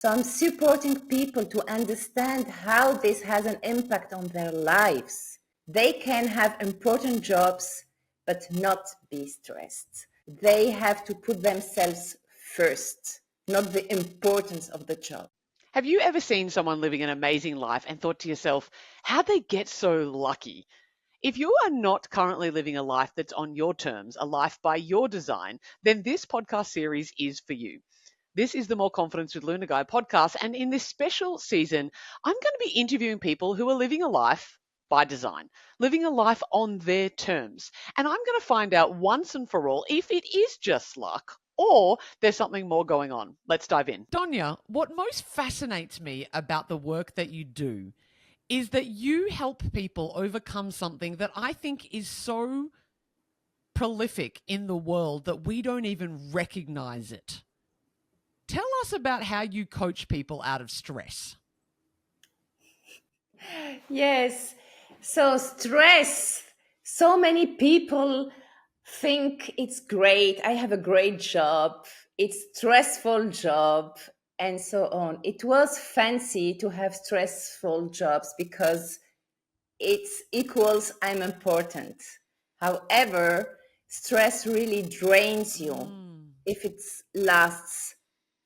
So I'm supporting people to understand how this has an impact on their lives. They can have important jobs, but not be stressed. They have to put themselves first, not the importance of the job. Have you ever seen someone living an amazing life and thought to yourself, how'd they get so lucky? If you are not currently living a life that's on your terms, a life by your design, then this podcast series is for you. This is the More Confidence with Luna Guy podcast. And in this special season, I'm going to be interviewing people who are living a life by design, living a life on their terms. And I'm going to find out once and for all if it is just luck or there's something more going on. Let's dive in. Donya, what most fascinates me about the work that you do is that you help people overcome something that I think is so prolific in the world that we don't even recognize it. Tell us about how you coach people out of stress. Yes. So stress. So many people think it's great. I have a great job. It's stressful job and so on. It was fancy to have stressful jobs because it equals I'm important. However, stress really drains you if it lasts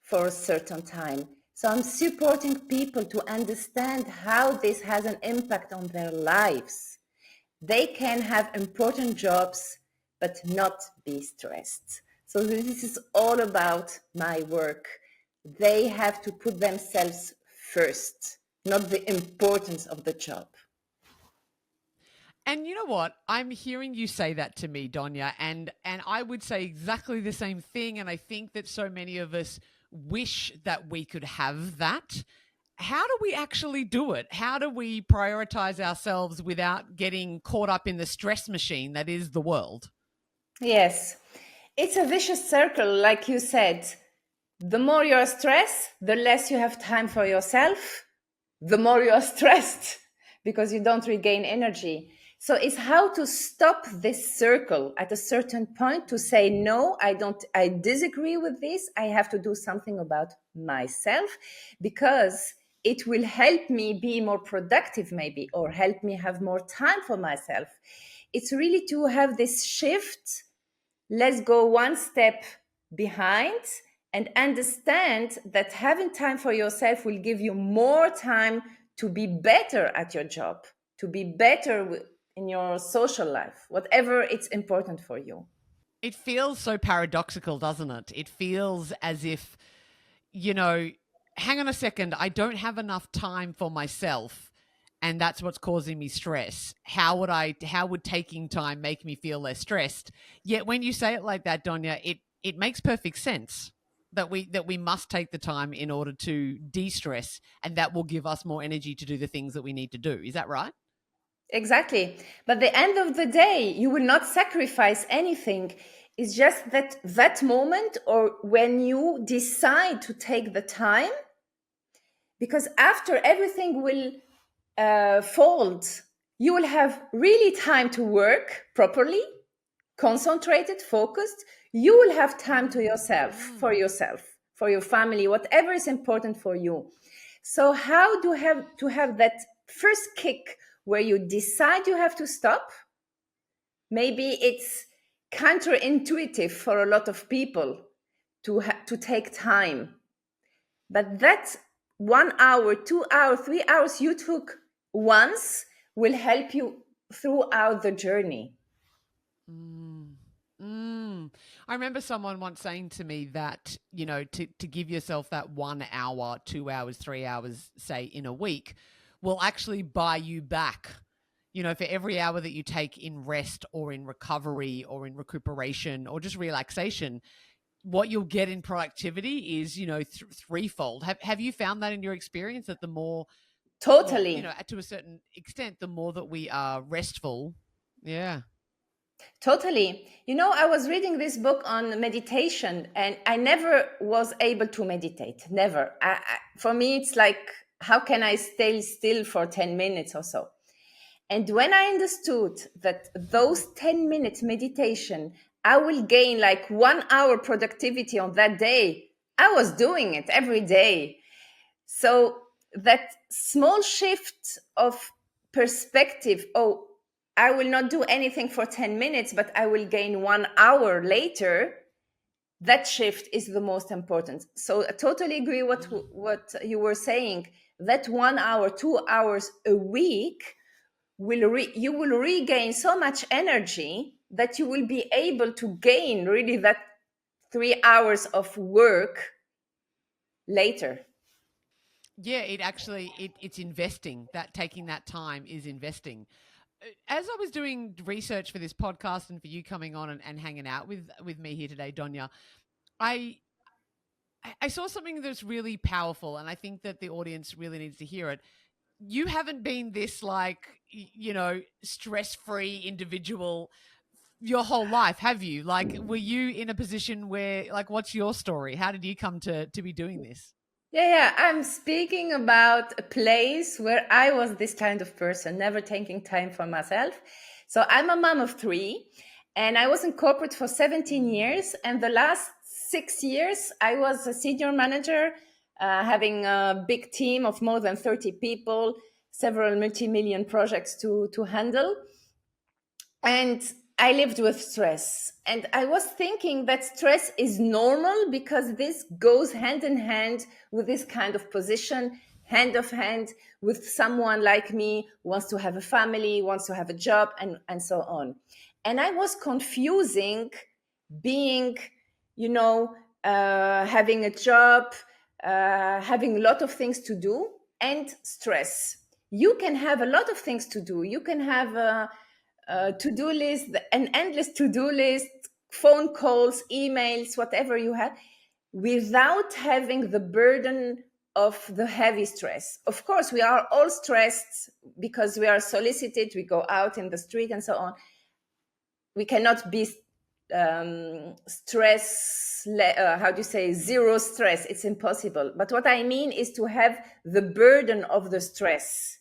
for a certain time. So I'm supporting people to understand how this has an impact on their lives. They can have important jobs, but not be stressed. So this is all about my work. They have to put themselves first, not the importance of the job. And you know what? I'm hearing you say that to me, Donya, and I would say exactly the same thing. And I think that so many of us wish that we could have that. How do we actually do it? How do we prioritize ourselves without getting caught up in the stress machine that is the world? Yes, it's a vicious circle, like you said. The more you're stressed, the less you have time for yourself, the more you're stressed because you don't regain energy. So it's how to stop this circle at a certain point to say, no, I disagree with this. I have to do something about myself because it will help me be more productive maybe, or help me have more time for myself. It's really to have this shift. Let's go one step behind and understand that having time for yourself will give you more time to be better at your job, to be better in your social life, whatever it's important for you. It feels so paradoxical, doesn't it? It feels as if, hang on a second, I don't have enough time for myself, and that's what's causing me stress. How would taking time make me feel less stressed? Yet when you say it like that, Donya, it makes perfect sense that we must take the time in order to de-stress, and that will give us more energy to do the things that we need to do. Is that right? Exactly. But at the end of the day, you will not sacrifice anything. It's just that moment, or when you decide to take the time, because after everything will fold, you will have really time to work properly, concentrated, focused. You will have time to yourself, for your family, whatever is important for you. So how do you have to have that first kick where you decide you have to stop? Maybe it's counterintuitive for a lot of people to take time. But that 1 hour, 2 hours, 3 hours you took once will help you throughout the journey. I remember someone once saying to me that, to give yourself that 1 hour, 2 hours, 3 hours, say in a week, will actually buy you back. For every hour that you take in rest or in recovery or in recuperation or just relaxation, what you'll get in productivity is, threefold. Have you found that in your experience, that the more, Totally. to a certain extent, the more that we are restful? Yeah. Totally. I was reading this book on meditation and I never was able to meditate. Never. For me, it's like, how can I stay still for 10 minutes or so? And when I understood that those 10 minutes meditation, I will gain like 1 hour productivity on that day, I was doing it every day. So that small shift of perspective, oh, I will not do anything for 10 minutes, but I will gain 1 hour later. That shift is the most important. So I totally agree what you were saying. That 1 hour, 2 hours a week you will regain so much energy that you will be able to gain really that 3 hours of work later. Yeah, it actually it's investing. That taking that time is investing. As I was doing research for this podcast and for you coming on and hanging out with me here today, Donya, I I saw something that's really powerful, and I think that the audience really needs to hear it. You haven't been this like stress free individual your whole life, have you? Like, were you in a position where, like, what's your story? How did you come to be doing this? Yeah, I'm speaking about a place where I was this kind of person, never taking time for myself. So I'm a mom of three, and I was in corporate for 17 years. And the last 6 years, I was a senior manager, having a big team of more than 30 people, several multi-million projects to handle. And I lived with stress. And I was thinking that stress is normal because this goes hand in hand with this kind of position, hand of hand with someone like me who wants to have a family, wants to have a job, and so on. And I was confusing being, having a job, having a lot of things to do, and stress. You can have a lot of things to do. You can have a to-do list, an endless to-do list, phone calls, emails, whatever you have, without having the burden of the heavy stress. Of course, we are all stressed because we are solicited, we go out in the street and so on. We cannot be how do you say, zero stress. It's impossible. But what I mean is to have the burden of the stress.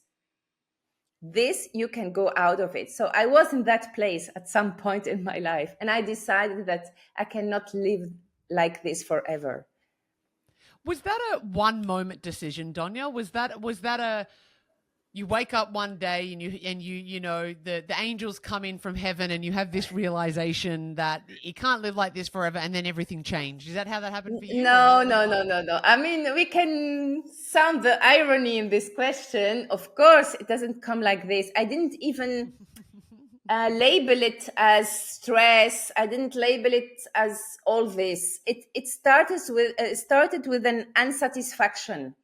This, you can go out of it. So I was in that place at some point in my life, and I decided that I cannot live like this forever. Was that a one moment decision, Donya? Was that a you wake up one day and the angels come in from heaven and you have this realization that you can't live like this forever, and then everything changed? Is that how that happened for you, or No, what was no, it no, like? no, no. I mean, we can sound the irony in this question. Of course, it doesn't come like this. I didn't even label it as stress. I didn't label it as all this. It started with an unsatisfaction,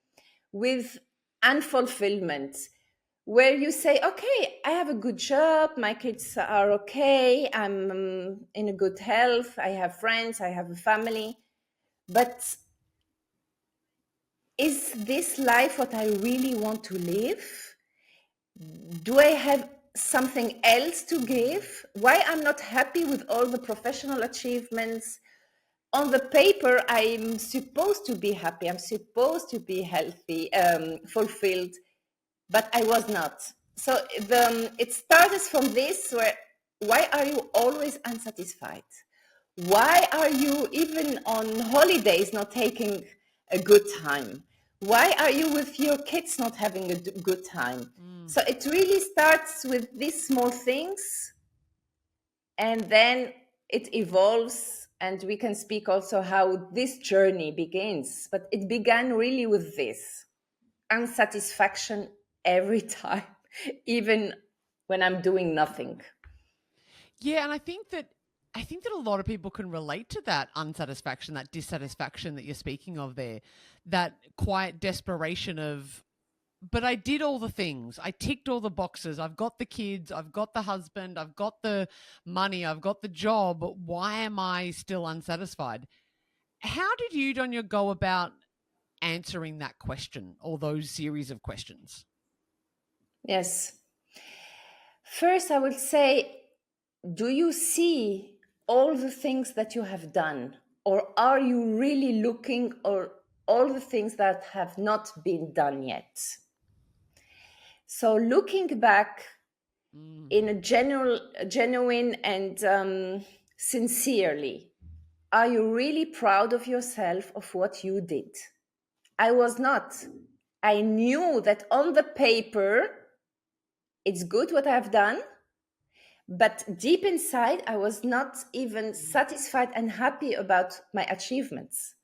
with unfulfillment, where you say, okay, I have a good job, my kids are okay, I'm in a good health, I have friends, I have a family, but is this life what I really want to live? Do I have something else to give? Why I'm not happy with all the professional achievements? On the paper, I'm supposed to be happy, I'm supposed to be healthy, fulfilled, but I was not. So it starts from this, where why are you always unsatisfied? Why are you even on holidays not taking a good time? Why are you with your kids not having a good time? Mm. So it really starts with these small things, and then it evolves, and we can speak also how this journey begins. But it began really with this unsatisfaction every time, even when I'm doing nothing. Yeah, and I think that a lot of people can relate to that unsatisfaction, that dissatisfaction that you're speaking of there, that quiet desperation of, but I did all the things. I ticked all the boxes. I've got the kids, I've got the husband, I've got the money, I've got the job. Why am I still unsatisfied? How did you, Donya, go about answering that question, or those series of questions? Yes. First, I would say, do you see all the things that you have done? Or are you really looking or all the things that have not been done yet? So looking back Mm. in a genuine and sincerely, are you really proud of yourself, of what you did? I was not. I knew that on the paper, it's good what I've done, but deep inside, I was not even satisfied and happy about my achievements.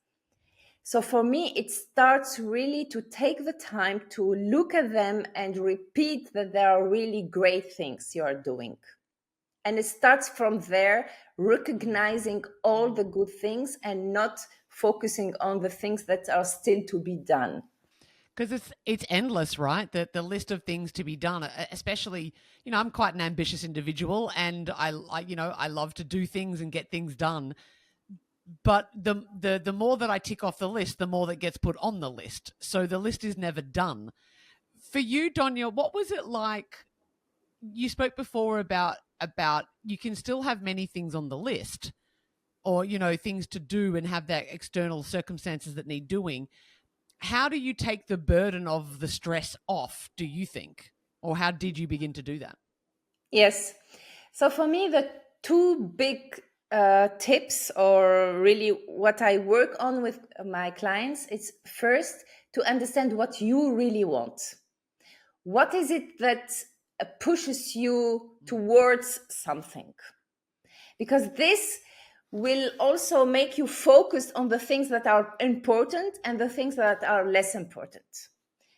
So for me, it starts really to take the time to look at them and repeat that there are really great things you are doing. And it starts from there, recognizing all the good things and not focusing on the things that are still to be done. Because it's endless, right? The list of things to be done, especially, I'm quite an ambitious individual, and I love to do things and get things done. But the more that I tick off the list, the more that gets put on the list. So the list is never done. For you, Donya, what was it like? You spoke before about you can still have many things on the list, or things to do and have that external circumstances that need doing. How do you take the burden of the stress off, do you think? Or how did you begin to do that? Yes. So for me, the two big tips, or really what I work on with my clients, is first to understand what you really want. What is it that pushes you towards something? Because this will also make you focus on the things that are important and the things that are less important.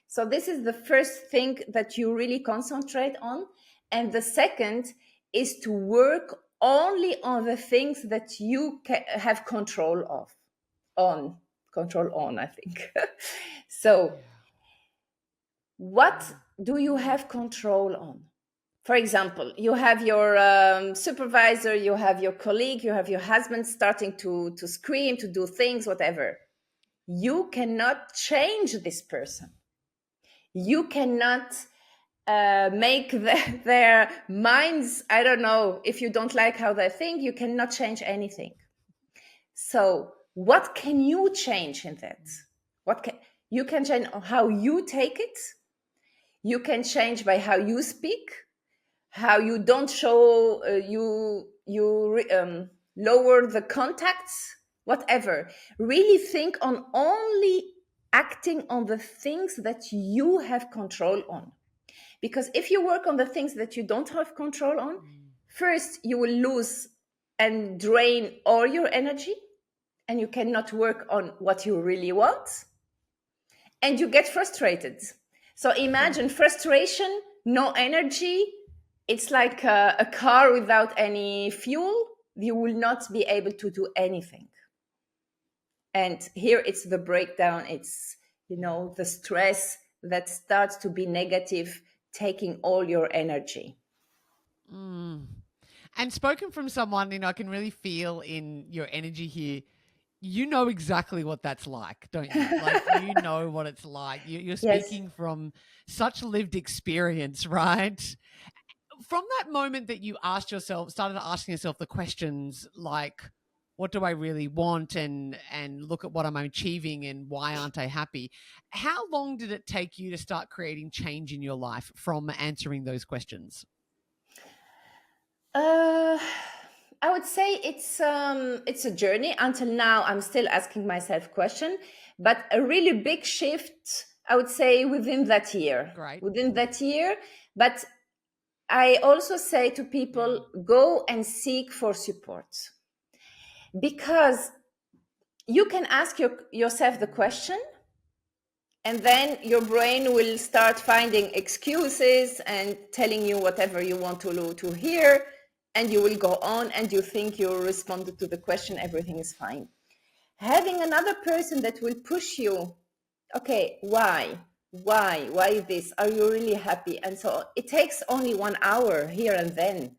So this is the first thing that you really concentrate on. And the second is to work only on the things that you have control of, control on, I think. So what do you have control on? For example, you have your supervisor, you have your colleague, you have your husband starting to scream, to do things, whatever. You cannot change this person. You cannot make their minds, I don't know, if you don't like how they think, you cannot change anything. So what can you change in that? You can change how you take it. You can change by how you speak, how you don't show, lower the contacts, whatever. Really think on only acting on the things that you have control on. Because if you work on the things that you don't have control on, first you will lose and drain all your energy, and you cannot work on what you really want, and you get frustrated. So imagine frustration, no energy. It's like a car without any fuel. You will not be able to do anything. And here it's the breakdown. It's, the stress that starts to be negative, taking all your energy. And spoken from someone, I can really feel in your energy here. You know exactly what that's like, don't you? Like, you know what it's like. You're Yes. speaking from such lived experience, right? From that moment that you started asking yourself the questions like, what do I really want? And look at what I'm achieving and why aren't I happy? How long did it take you to start creating change in your life from answering those questions? I would say it's a journey. Until now, I'm still asking myself question, but a really big shift, I would say, within that year. Great. Within that year, but I also say to people, go and seek for support, because you can ask yourself the question, and then your brain will start finding excuses and telling you whatever you want to hear, and you will go on and you think you responded to the question, everything is fine. Having another person that will push you, okay, why this, are you really happy, and so on. It takes only 1 hour here and then.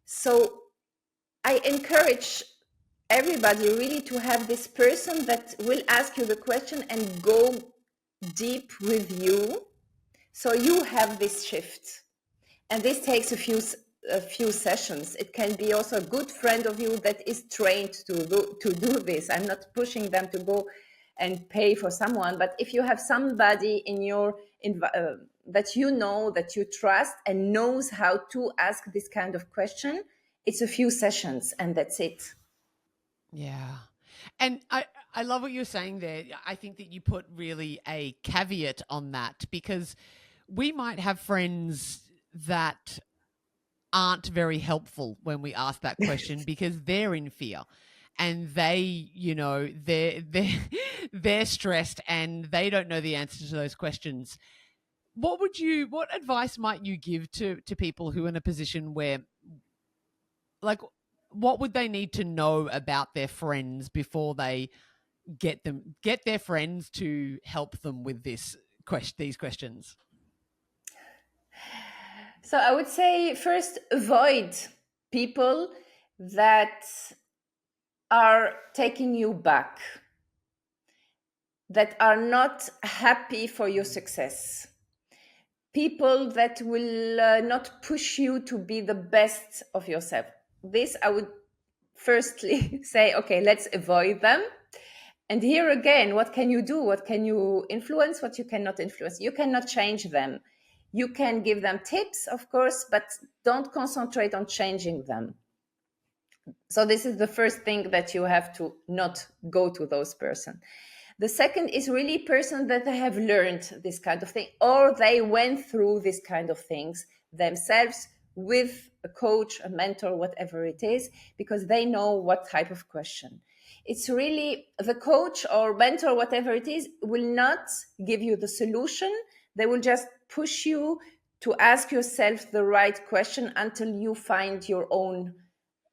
So I encourage everybody really to have this person that will ask you the question and go deep with you, so you have this shift. And this takes a few sessions. It can be also a good friend of you that is trained to do this. I'm not pushing them to go and pay for someone, but if you have somebody in your that that you trust and knows how to ask this kind of question, it's a few sessions and that's it. Yeah. And I I love what you're saying there. I think that you put really a caveat on that, because we might have friends that aren't very helpful when we ask that question because they're in fear and they're they're stressed and they don't know the answer to those questions. What advice might you give to people who are in a position where, like, what would they need to know about their friends before they get their friends to help them with these questions? So I would say first avoid people that are taking you back, that are not happy for your success, people that will not push you to be the best of yourself. This I would firstly say, okay, let's avoid them. And here again, what can you do? What can you influence? What you cannot influence? You cannot change them. You can give them tips, of course, but don't concentrate on changing them. So this is the first thing that you have to not go to those person. The second is really person that have learned this kind of thing, or they went through this kind of things themselves with a coach, a mentor, whatever it is, because they know what type of question. It's really the coach or mentor, whatever it is, will not give you the solution. They will just push you to ask yourself the right question until you find your own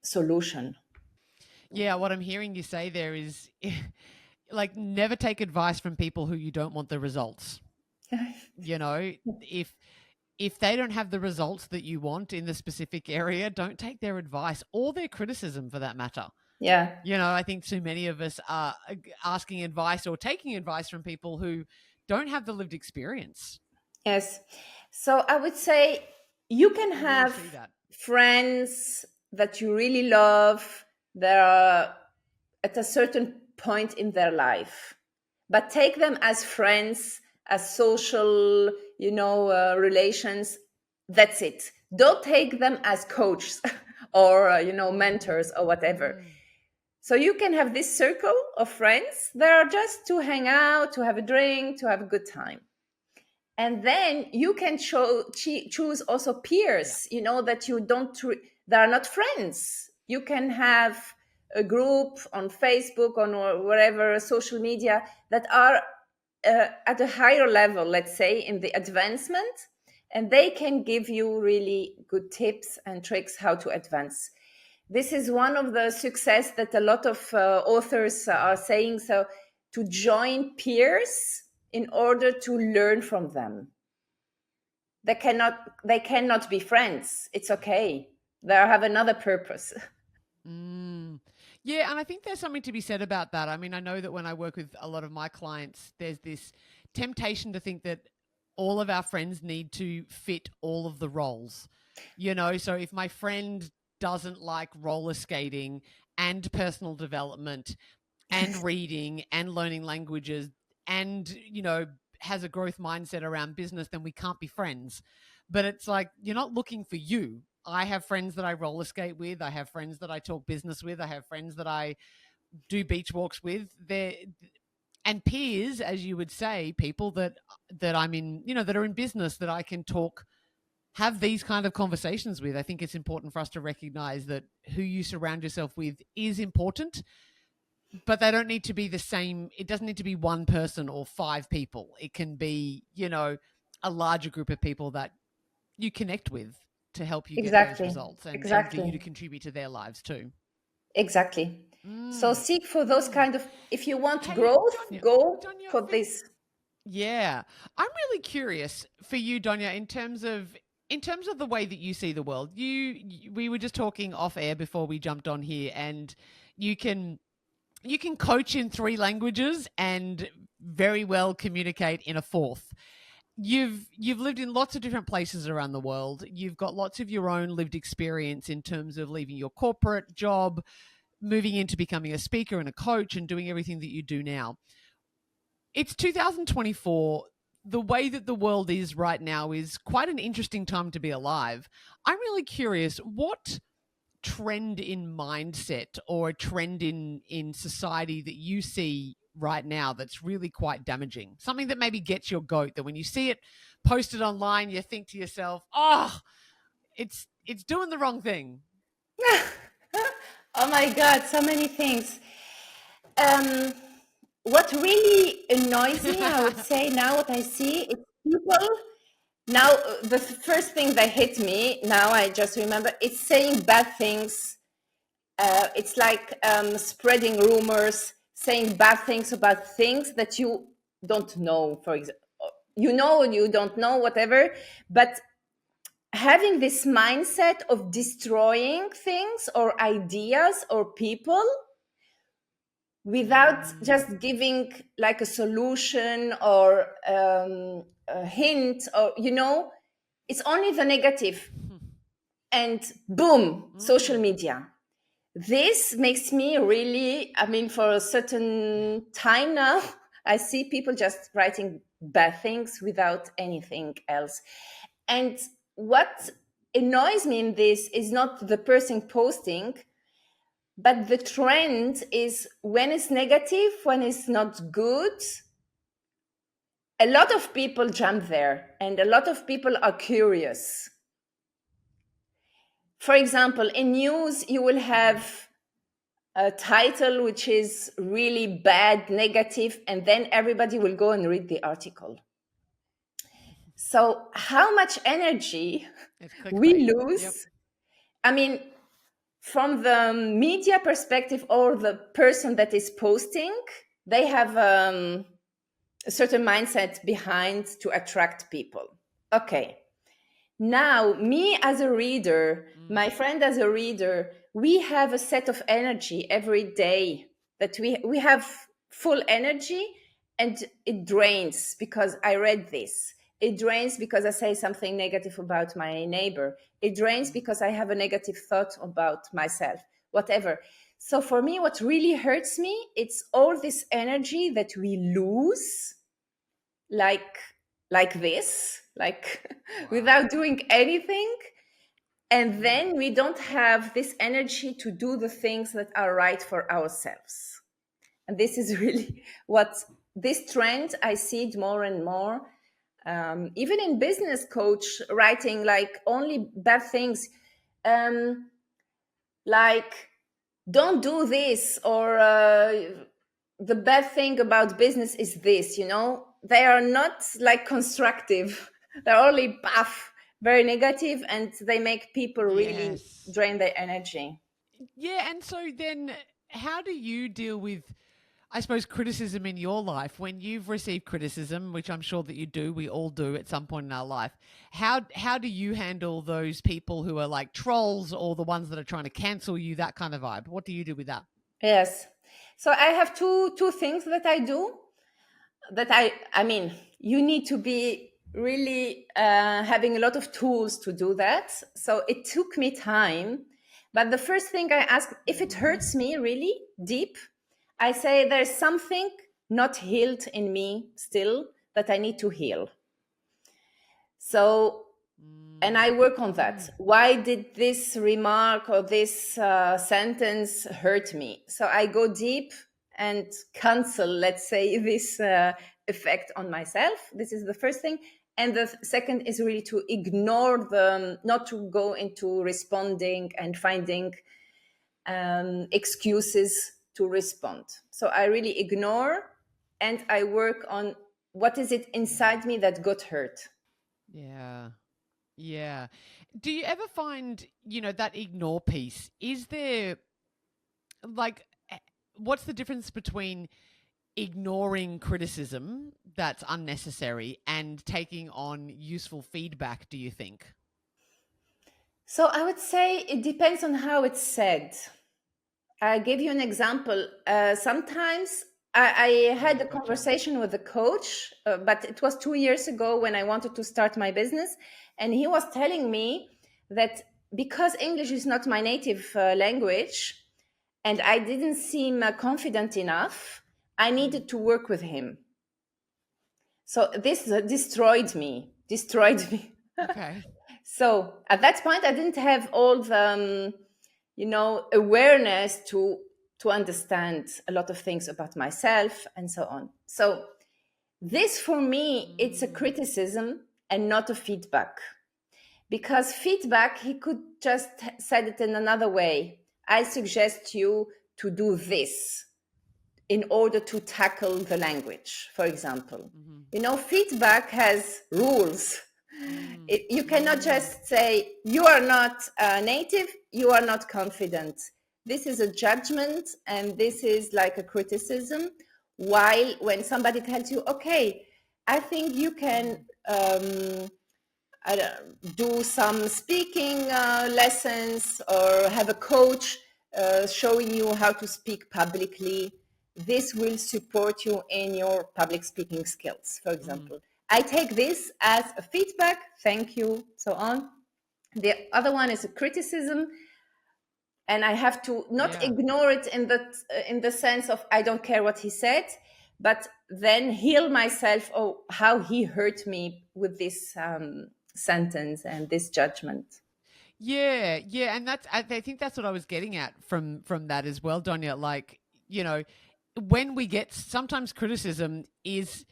solution. Yeah, what I'm hearing you say there is like, never take advice from people who you don't want the results. You know, if they don't have the results that you want in the specific area, don't take their advice or their criticism for that matter. Yeah. You know, I think too many of us are asking advice or taking advice from people who don't have the lived experience. Yes. So I would say you can I really have see that. friends that you really love. They're at a certain point in their life, but take them as friends, as social, relations. That's it. Don't take them as coaches or, mentors or whatever. Mm. So you can have this circle of friends that are just to hang out, to have a drink, to have a good time. And then you can choose also Yeah. peers, that you don't that are not friends. You can have a group on Facebook, on wherever social media, that are at a higher level, let's say, in the advancement, and they can give you really good tips and tricks how to advance. This is one of the success that a lot of authors are saying. So to join peers in order to learn from them. They cannot be friends. It's okay. They have another purpose. Mm. Yeah, and I think there's something to be said about that. I mean, I know that when I work with a lot of my clients, there's this temptation to think that all of our friends need to fit all of the roles. You know, so if my friend doesn't like roller skating and personal development and reading and learning languages and, has a growth mindset around business, then we can't be friends. But it's like, you're not looking for you. I have friends that I roller skate with. I have friends that I talk business with. I have friends that I do beach walks with. And peers, as you would say, people that I'm in, that are in business that I can have these kind of conversations with. I think it's important for us to recognize that who you surround yourself with is important, but they don't need to be the same. It doesn't need to be one person or five people. It can be, a larger group of people that you connect with to help you get those Exactly. results and for you to Exactly. contribute to their lives too. Exactly. So Mm, seek for those mm. kind of, if you want Hey, growth, go Donya, for this. yeah, I'm really curious for you, Donya, in terms of the way that you see the world. We were just talking off air before we jumped on here, and you can coach in three languages and very well communicate in a fourth. You've lived in lots of different places around the world. You've got lots of your own lived experience in terms of leaving your corporate job, moving into becoming a speaker and a coach, and doing everything that you do now. It's 2024. The way that the world is right now is quite an interesting time to be alive. I'm really curious, what trend in mindset or a trend in society that you see right now that's really quite damaging? Something that maybe gets your goat, that when you see it posted online, you think to yourself, oh, it's doing the wrong thing. Oh my God, so many things. What really annoys me, I would say now, what I see is people. Now, the first thing that hit me, now I just remember, it's saying bad things. It's like spreading rumors, saying bad things about things that you don't know, for example. You know, you don't know, whatever. But having this mindset of destroying things or ideas or people without just giving like a solution or a hint, or it's only the negative, and boom, social media. This makes me really, I mean, for a certain time now, I see people just writing bad things without anything else. And what annoys me in this is not the person posting, but the trend is when it's negative, when it's not good, a lot of people jump there and a lot of people are curious. For example, in news, you will have a title which is really bad, negative, and then everybody will go and read the article. So how much energy we lose? Yep. I mean, from the media perspective or the person that is posting, they have a certain mindset behind to attract people. Okay. Now, me as a reader, my friend as a reader, we have a set of energy every day that we have full energy, and it drains because I read this. It drains because I say something negative about my neighbor. It drains because I have a negative thought about myself, whatever. So for me, what really hurts me, it's all this energy that we lose, like this, like without doing anything. And then we don't have this energy to do the things that are right for ourselves. And this is really what this trend, I see it more and more. Even in business coach writing like only bad things, like don't do this, or the bad thing about business is this, they are not like constructive. They're only very negative, and they make people really drain their energy. Yeah. And so then how do you deal with, I suppose, criticism in your life when you've received criticism, which I'm sure that you do, we all do at some point in our life? How do you handle those people who are like trolls, or the ones that are trying to cancel you, that kind of vibe? What do you do with that? Yes. So I have two things that I do, that I mean, you need to be really having a lot of tools to do that. So it took me time. But the first thing I ask, if it hurts me really deep, I say there's something not healed in me still that I need to heal. So, and I work on that. Why did this remark or this sentence hurt me? So I go deep and cancel, let's say, this effect on myself. This is the first thing. And the second is really to ignore not to go into responding and finding excuses to respond. So I really ignore, and I work on what is it inside me that got hurt. Yeah. Yeah. Do you ever find, that ignore piece, is there like, what's the difference between ignoring criticism that's unnecessary and taking on useful feedback, do you think? So I would say it depends on how it's said. I give you an example. Sometimes I had a conversation with a coach, but it was 2 years ago when I wanted to start my business. And he was telling me that because English is not my native language and I didn't seem confident enough, I needed to work with him. So this destroyed me. Okay. So at that point, I didn't have all the awareness to understand a lot of things about myself and so on. So this, for me, it's a Mm. criticism and not a feedback. Because feedback, he could just said it in another way. I suggest you to do this in order to tackle the language, for example. Mhm. Feedback has rules. Mm. You cannot Mm. just say, you are not native, you are not confident. This is a judgment and this is like a criticism. While when somebody tells you, okay, I think you can do some speaking lessons or have a coach showing you how to speak publicly. This will support you in your public speaking skills, for Mm. example. I take this as a feedback, thank you, so on. The other one is a criticism, and I have to not Yeah. ignore it in the sense of I don't care what he said, but then heal myself. Oh, how he hurt me with this sentence and this judgment. Yeah, yeah, and I think that's what I was getting at from that as well, Donya. Like, you know, when we get sometimes criticism is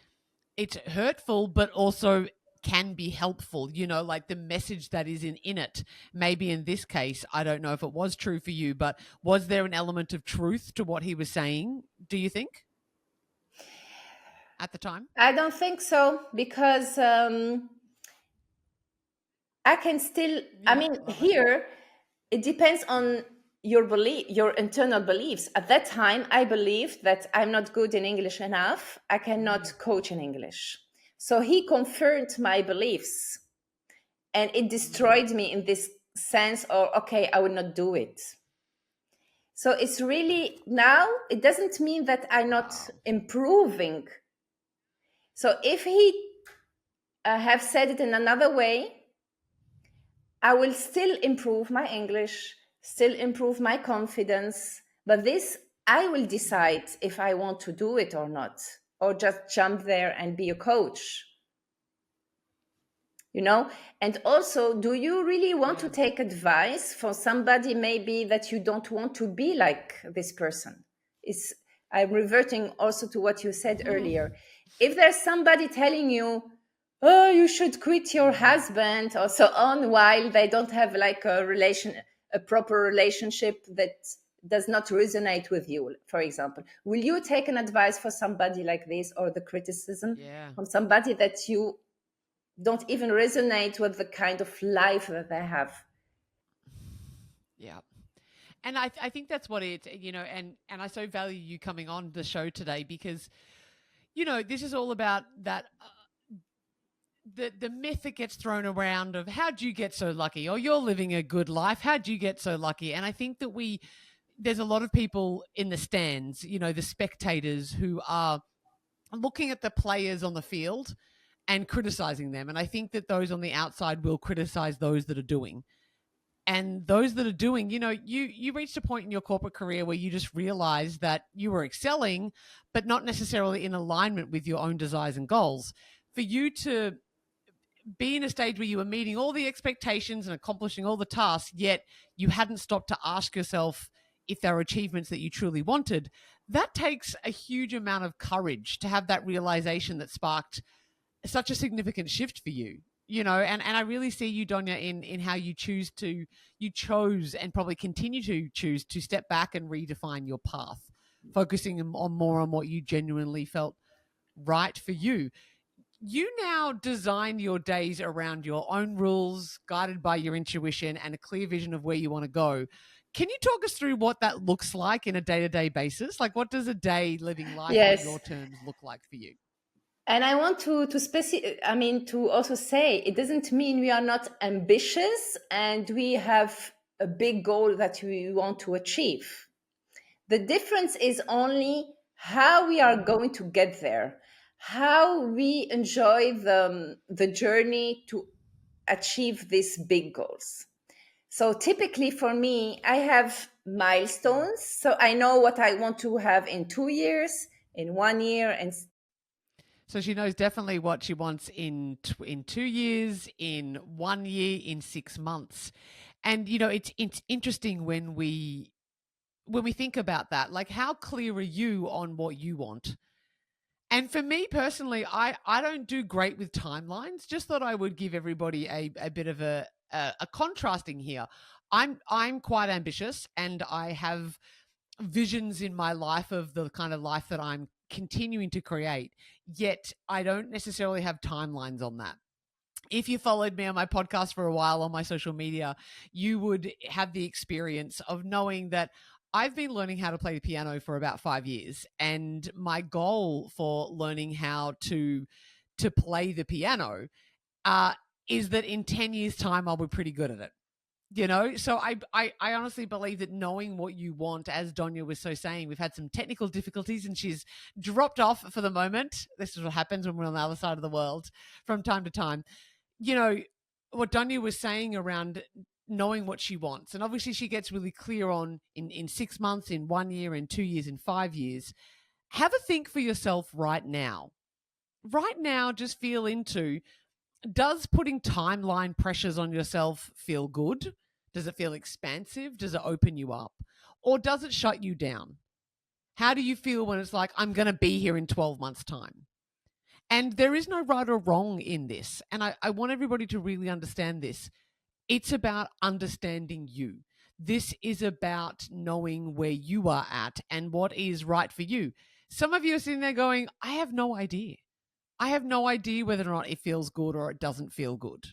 it's hurtful, but also can be helpful. Like the message that is in it. Maybe in this case, I don't know if it was true for you, but was there an element of truth to what he was saying? Do you think at the time? I don't think so because I can still. I Yeah, mean, love it. here it depends on your belief, your internal beliefs. At that time, I believed that I'm not good in English enough. I Mm, cannot coach in English. So he confirmed my beliefs, and it mm. destroyed me in this sense. Or okay, I will not do it. So it's really now. It doesn't mean that I'm not Wow. improving. So if he have said it in another way, I will still improve my English, still improve my confidence. But this, I will Mm, decide if I want to do it or not, or just jump there and be a coach, you know? And also, do you really want to yeah. take advice for somebody maybe that you don't want to be like this person? Is I'm reverting also to what you said earlier. If there's somebody telling you, oh, you should quit your Mm. husband or so on, while they don't have like a proper relationship that does not resonate with you, for example, will you take an advice for somebody like this, or the criticism Yeah. from somebody that you don't even resonate with the kind of life that they have? Yeah. And I think that's what and I so value you coming on the show today because, this is all about that the myth that gets thrown around of how'd you get so lucky, or you're living a good life, how'd you get so lucky? And I think that there's a lot of people in the stands, the spectators who are looking at the players on the field and criticizing them. And I think that those on the outside will criticize those that are doing. And those that are doing, you reached a point in your corporate career where you just realized that you were excelling, but not necessarily in alignment with your own desires and goals. For you to be in a stage where you were meeting all the expectations and accomplishing all the tasks, yet you hadn't stopped to ask yourself if there were achievements that you truly wanted, that takes a huge amount of courage to have that realization that sparked such a significant shift for you. And I really see you, Donya, in how you chose and probably continue to choose to step back and redefine your path, focusing on more on what you genuinely felt right for you. You now design your days around your own rules, guided by your intuition and a clear vision of where you want to go. Can you talk us through what that looks like in a day to day basis? Like, what does a day living life on Yes. your terms look like for you? And I want I mean, to also say it doesn't mean we are not ambitious and we have a big goal that we want to achieve. The difference is only how we are Mm. going to get there, how we enjoy the journey to achieve these big goals. So typically for me, I have Mm. milestones. So I know what I want to have in 2 years, in 1 year, and So she knows definitely what she wants in 2 years, in 1 year, in 6 months. And it's interesting when we think about that, like how clear are you on what you want? And for me personally, I don't do great with timelines. Just thought I would give everybody a bit of a contrasting here. I'm quite ambitious, and I have visions in my life of the kind of life that I'm continuing to create. Yet I don't necessarily have timelines on that. If you followed me on my podcast for a while on my social media, you would have the experience of knowing that I've been learning how to play the piano for about 5 years. And my goal for learning how to play the piano uh, is that in 10 years' time, I'll be pretty good at it. So I honestly believe that knowing what you want, as Donya was so saying, we've had some technical difficulties and she's dropped off for the moment. This is what happens when we're on the other side of the world from time to time. you know, what Donya was saying around knowing what she wants. And obviously she gets really clear on in 6 months, in 1 year, in 2 years, in 5 years. Have a think for yourself right now. Right now, just feel into, does putting timeline pressures on yourself feel good? Does it feel expansive? Does it open you up? Or does it shut you down? How do you feel when it's like, I'm going to be here in 12 months' time? And there is no right or wrong in this. And I want everybody to really understand this. It's about understanding you. This is about knowing where you are at and what is right for you. Some of you are sitting there going, I have no idea. I have no idea whether or not it feels good or it doesn't feel good.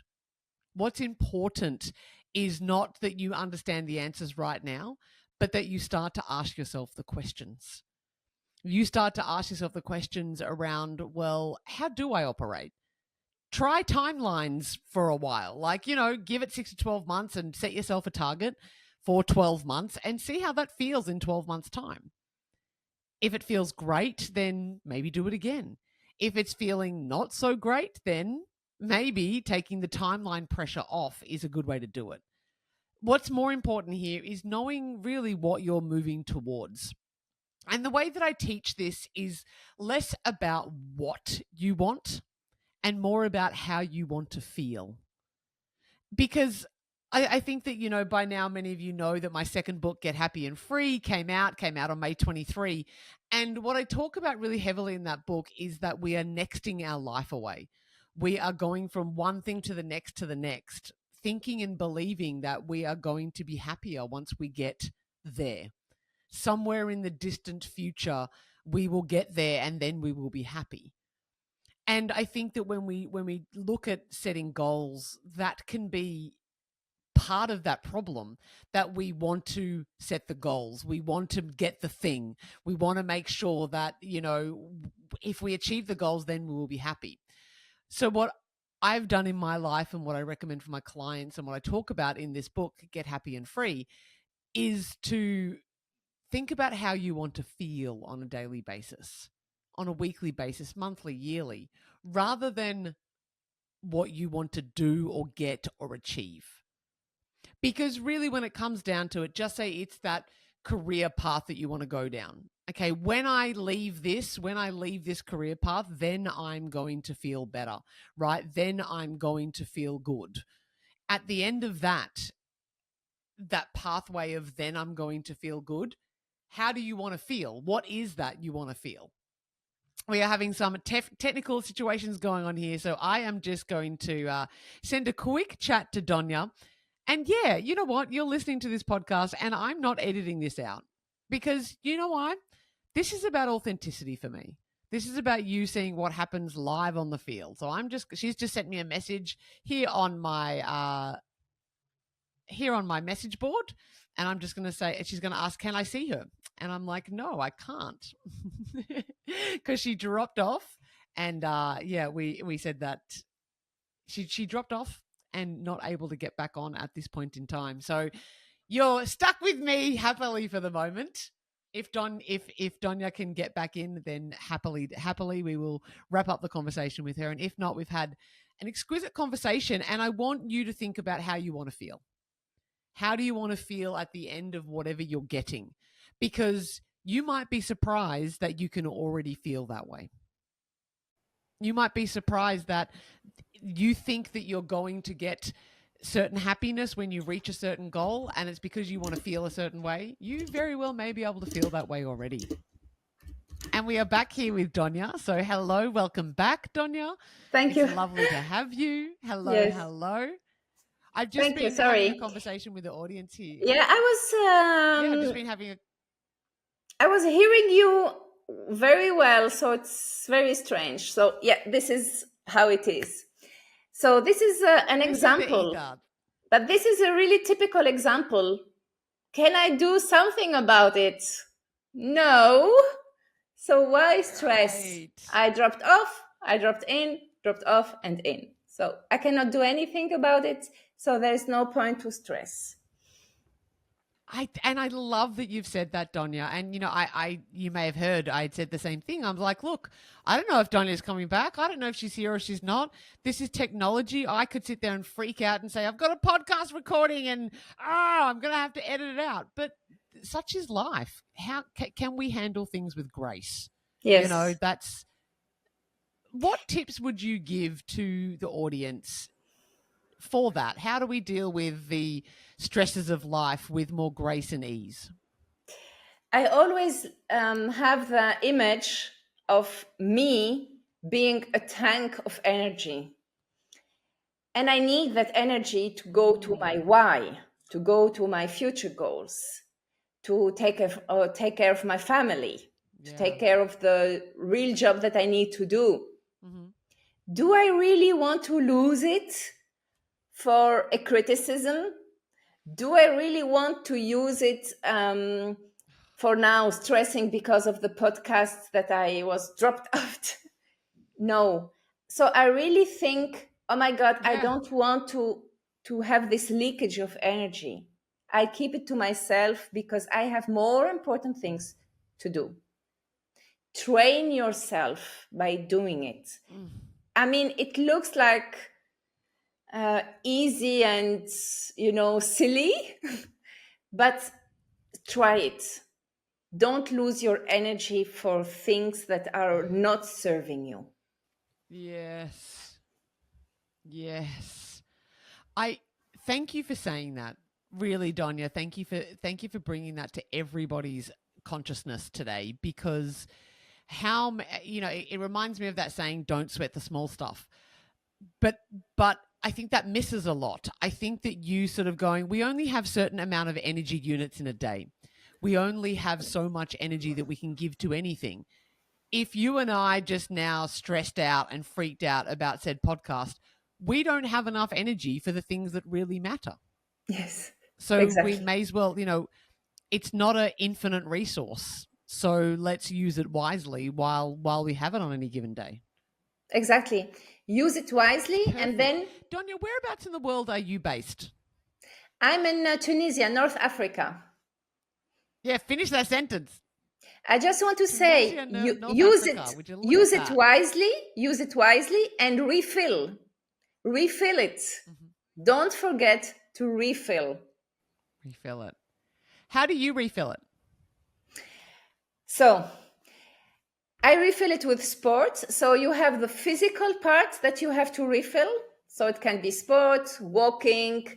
What's important is not that you understand the answers right now, but that you start to ask yourself the questions. You start to ask yourself the questions around, well, how do I operate? Try timelines for a while. Like, give it 6 to 12 months and set yourself a target for 12 months and see how that feels in 12 months' time. If it feels great, then maybe do it again. If it's feeling not so great, then maybe taking the timeline pressure off is a good way to do it. What's more important here is knowing really what you're moving towards. And the way that I teach this is less about what you want and more about how you want to feel. Because I think that, by now many of you know that my second book, Get Happy and Free, came out on May 23. And what I talk about really heavily in that book is that we are nexting our life away. We are going from one thing to the next, thinking and believing that we are going to be happier once we get there. Somewhere in the distant future, we will get there and then we will be happy. And I think that when we look at setting goals, that can be part of that problem, that we want to set the goals. We want to get the thing. We want to make sure that, if we achieve the goals, then we will be happy. So what I've done in my life and what I recommend for my clients and what I talk about in this book, Get Happy and Free, is to think about how you want to feel on a daily basis, on a weekly basis, monthly, yearly, rather than what you want to do or get or achieve. Because really, when it comes down to it, just say it's that career path that you want to go down. Okay, when I leave this career path, then I'm going to feel better, right? Then I'm going to feel good. At the end of that pathway of then I'm going to feel good, how do you want to feel? What is that you want to feel? We are having some technical situations going on here, so I am just going to send a quick chat to Donya. And yeah, you know what? You're listening to this podcast, and I'm not editing this out because you know why? This is about authenticity for me. This is about you seeing what happens live on the field. So she's just sent me a message here on my message board, and I'm just going to say, she's going to ask, can I see her? And I'm like, no, I can't, because she dropped off. And we said that she dropped off and not able to get back on at this point in time. So you're stuck with me happily for the moment. If Donya can get back in, then happily we will wrap up the conversation with her. And if not, we've had an exquisite conversation, and I want you to think about how you want to feel. How do you want to feel at the end of whatever you're getting? Because you might be surprised that you can already feel that way. You might be surprised that you think that you're going to get certain happiness when you reach a certain goal and it's because you want to feel a certain way, you very well may be able to feel that way already. And we are back here with Donya. So hello, welcome back, Donya. Thank It's you. lovely to have you. Hello, Yes. hello. I've just Thank you. been having a Sorry. conversation with the audience here. Yeah, Yeah, I've just been having a I was hearing you very well, so it's very strange. So yeah, this is how it is. So this is an this is the example, ether. but this is a really typical example. Can I do something about it? No. So why stress? Right. I dropped off, I dropped in, dropped off, and in. So I cannot do anything about it. So there's no point to stress. I love that you've said that, Donya. And you may have heard I had said the same thing. I'm like, look, I don't know if Donya's coming back. I don't know if she's here or she's not. This is technology. I could sit there and freak out and say, I've got a podcast recording and I'm gonna have to edit it out. But such is life. How can we handle things with grace? Yes. That's what tips would you give to the audience for that? How do we deal with the stresses of life with more grace and ease? I always have the image of me being a tank of energy. And I need that energy to go to my why, to go to my future goals, to take care of my family, to Yeah. take care of the real job that I need to do. Mm-hmm. Do I really want to lose it for a criticism? Do I really want to use it for now stressing because of the podcast that I was dropped out? No. So I really think, oh my God, I Yeah. don't want to have this leakage of energy. I keep it to myself because I have more important things to do. Train yourself by doing it. I mean, it looks like easy and silly, but try it. Don't lose your energy for things that are not serving you. Yes. Yes. I thank you for saying that. Really, Donya, thank you for bringing that to everybody's consciousness today, because it reminds me of that saying, don't sweat the small stuff. But I think that misses a lot. I think that you sort of going, we only have certain amount of energy units in a day. We only have so much energy that we can give to anything. If you and I just now stressed out and freaked out about said podcast, we don't have enough energy for the things that really matter. Yes, So we exactly. may as well, it's not an infinite resource. So let's use it wisely while we have it on any given day. Exactly. Use it wisely. Perfect. And then Donya, whereabouts in the world are you based? I'm in Tunisia, North Africa. Yeah, finish that sentence. I just want to say, Tunisia, North use Africa. it, Would you look use at it that? wisely, and refill it. Don't forget to refill. Refill it. How do you refill it? So I refill it with sports. So you have the physical part that you have to refill. So it can be sports, walking,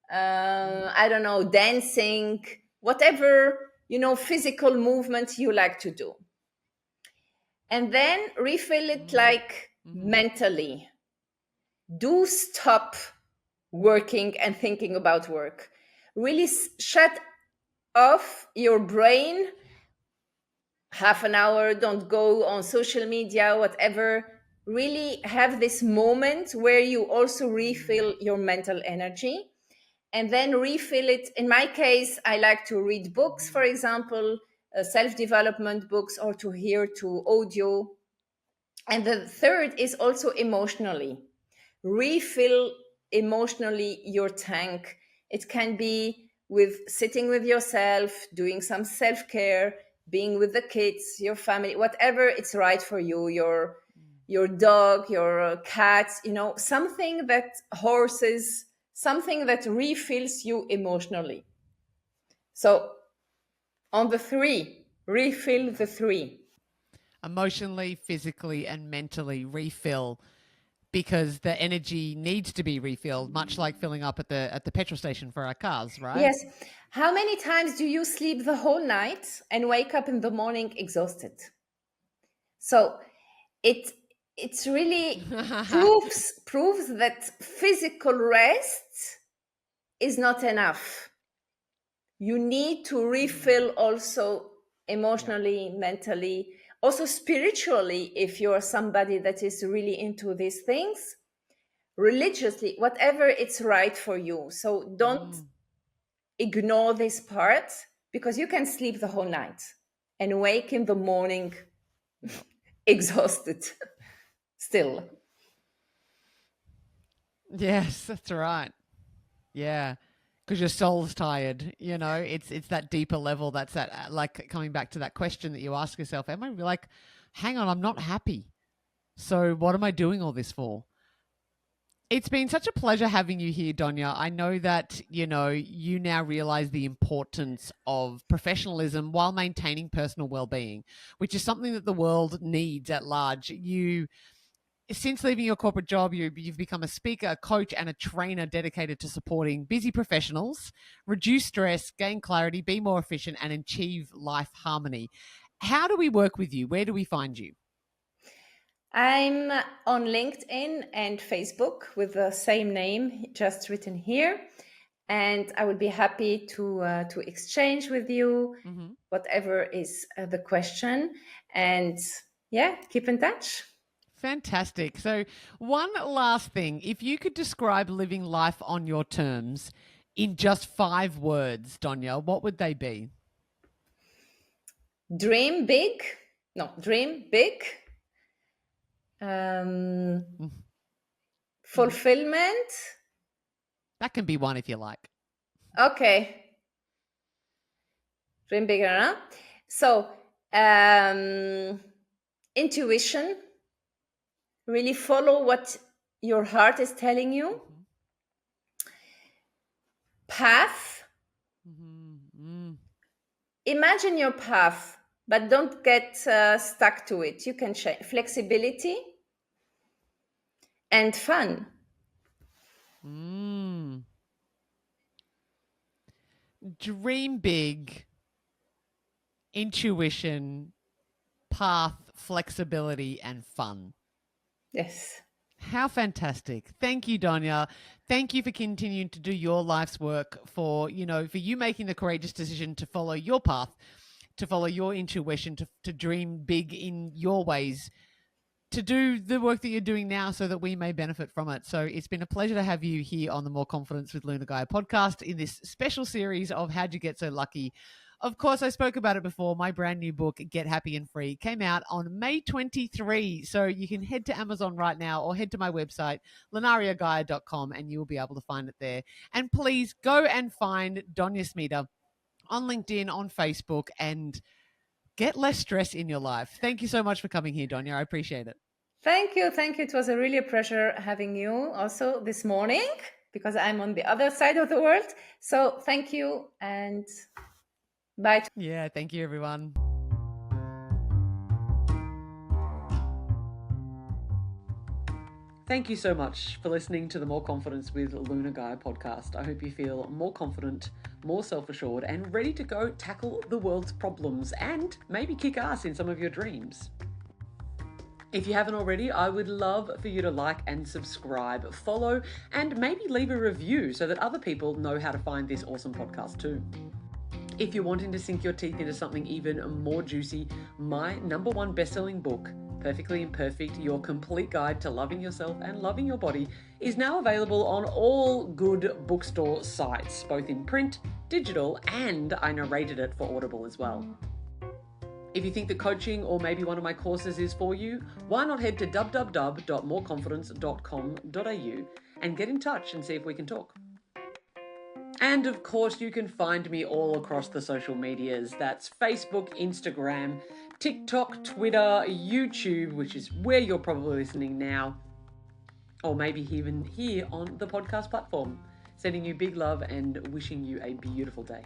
I don't know, dancing, whatever, physical movement you like to do. And then refill it like mentally. Do stop working and thinking about work. Really shut off your brain. Half an hour, don't go on social media, whatever. Really have this moment where you also refill your mental energy and then refill it. In my case, I like to read books, for example, self-development books, or to hear to audio. And the third is also emotionally. Refill emotionally your tank. It can be with sitting with yourself, doing some self-care, being with the kids, your family, whatever it's right for you, your dog, your cat, something that horses, something that refills you emotionally. So on the three, refill the three. Emotionally, physically, and mentally refill. because the energy needs to be refilled, much like filling up at the petrol station for our cars, right? Yes. How many times do you sleep the whole night and wake up in the morning exhausted? So it's really proves that physical rest is not enough. You need to refill also emotionally, mentally, also spiritually, if you're somebody that is really into these things, religiously, whatever it's right for you. So don't ignore this part, because you can sleep the whole night and wake in the morning exhausted still. Yes, that's right. Yeah. Because your soul's tired, it's that deeper level. That's that, like, coming back to that question that you ask yourself, am I like, hang on, I'm not happy. So what am I doing all this for? It's been such a pleasure having you here, Donya. I know that, you now realize the importance of professionalism while maintaining personal well-being, which is something that the world needs at large. Since leaving your corporate job, you've become a speaker, a coach, and a trainer dedicated to supporting busy professionals, reduce stress, gain clarity, be more efficient, and achieve life harmony. How do we work with you? Where do we find you? I'm on LinkedIn and Facebook with the same name, just written here. And I would be happy to exchange with you, whatever is the question. And yeah, keep in touch. Fantastic. So, one last thing. If you could describe living life on your terms in just 5 words, Donya, what would they be? Dream big. No, dream big. Fulfillment. That can be one if you like. Okay. Dream bigger, huh? So, intuition. Really follow what your heart is telling you. Path. Imagine your path, but don't get stuck to it. You can change. Flexibility and fun. Dream big, intuition, path, flexibility, and fun. Yes. How fantastic. Thank you, Donya. Thank you for continuing to do your life's work, for you making the courageous decision to follow your path, to follow your intuition, to dream big in your ways, to do the work that you're doing now so that we may benefit from it. So it's been a pleasure to have you here on the More Confidence with Luna Gaia podcast in this special series of How'd You Get So Lucky? Of course, I spoke about it before. My brand new book, Get Happy and Free, came out on May 23. So you can head to Amazon right now or head to my website, lunariagaia.com, and you will be able to find it there. And please go and find Donya Smida on LinkedIn, on Facebook, and get less stress in your life. Thank you so much for coming here, Donya. I appreciate it. Thank you. Thank you. It was a really a pleasure having you also this morning, because I'm on the other side of the world. So thank you and bye. Yeah, thank you, everyone. Thank you so much for listening to the More Confidence with Luna Gaia podcast. I hope you feel more confident, more self-assured, and ready to go tackle the world's problems and maybe kick ass in some of your dreams. If you haven't already, I would love for you to like and subscribe, follow, and maybe leave a review so that other people know how to find this awesome podcast too. If you're wanting to sink your teeth into something even more juicy, my #1 best-selling book, Perfectly Imperfect, Your Complete Guide to Loving Yourself and Loving Your Body, is now available on all good bookstore sites, both in print, digital, and I narrated it for Audible as well. If you think that coaching or maybe one of my courses is for you, why not head to www.moreconfidence.com.au and get in touch and see if we can talk. And of course, you can find me all across the social medias. That's Facebook, Instagram, TikTok, Twitter, YouTube, which is where you're probably listening now, or maybe even here on the podcast platform. Sending you big love and wishing you a beautiful day.